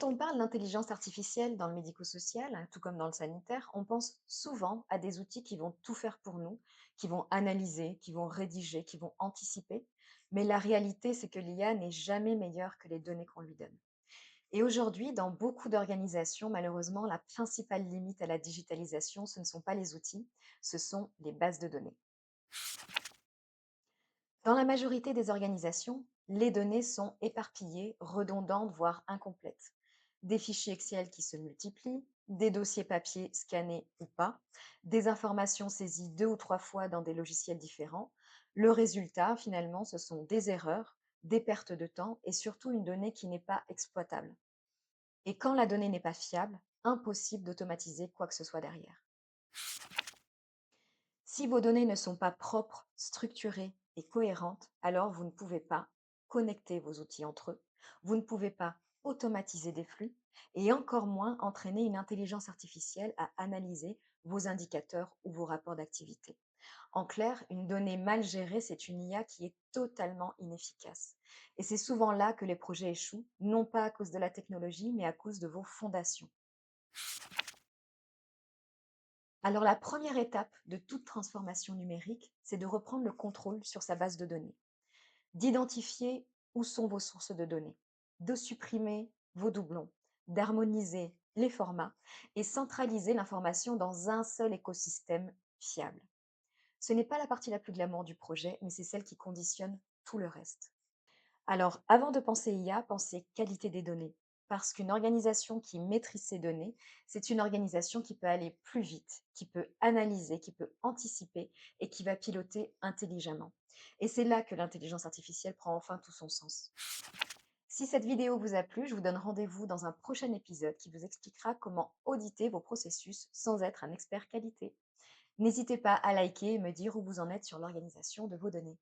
on parle d'intelligence artificielle dans le médico-social, tout comme dans le sanitaire, on pense souvent à des outils qui vont tout faire pour nous, qui vont analyser, qui vont rédiger, qui vont anticiper. Mais la réalité, c'est que l'IA n'est jamais meilleure que les données qu'on lui donne. Et aujourd'hui, dans beaucoup d'organisations, malheureusement, la principale limite à la digitalisation, ce ne sont pas les outils, ce sont les bases de données. Dans la majorité des organisations, les données sont éparpillées, redondantes, voire incomplètes. Des fichiers Excel qui se multiplient, des dossiers papier scannés ou pas, des informations saisies 2 ou 3 fois dans des logiciels différents. Le résultat, finalement, ce sont des erreurs, des pertes de temps et surtout une donnée qui n'est pas exploitable. Et quand la donnée n'est pas fiable, impossible d'automatiser quoi que ce soit derrière. Si vos données ne sont pas propres, structurées et cohérentes, alors vous ne pouvez pas connecter vos outils entre eux, vous ne pouvez pas automatiser des flux et encore moins entraîner une intelligence artificielle à analyser vos indicateurs ou vos rapports d'activité. En clair, une donnée mal gérée, c'est une IA qui est totalement inefficace. Et c'est souvent là que les projets échouent, non pas à cause de la technologie, mais à cause de vos fondations. Alors la première étape de toute transformation numérique, c'est de reprendre le contrôle sur sa base de données, d'identifier où sont vos sources de données, de supprimer vos doublons, d'harmoniser les formats et centraliser l'information dans un seul écosystème fiable. Ce n'est pas la partie la plus glamour du projet, mais c'est celle qui conditionne tout le reste. Alors, avant de penser IA, pensez qualité des données. Parce qu'une organisation qui maîtrise ses données, c'est une organisation qui peut aller plus vite, qui peut analyser, qui peut anticiper et qui va piloter intelligemment. Et c'est là que l'intelligence artificielle prend enfin tout son sens. Si cette vidéo vous a plu, je vous donne rendez-vous dans un prochain épisode qui vous expliquera comment auditer vos processus sans être un expert qualité. N'hésitez pas à liker et me dire où vous en êtes sur l'organisation de vos données.